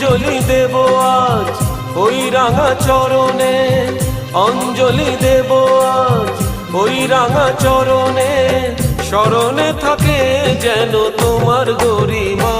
অঞ্জলি দেব আজ ওই রাঙা চরণে, অঞ্জলি দেব আজ ওই রাঙা চরণে। স্মরণে থাকে যেন তোমার গরিমা।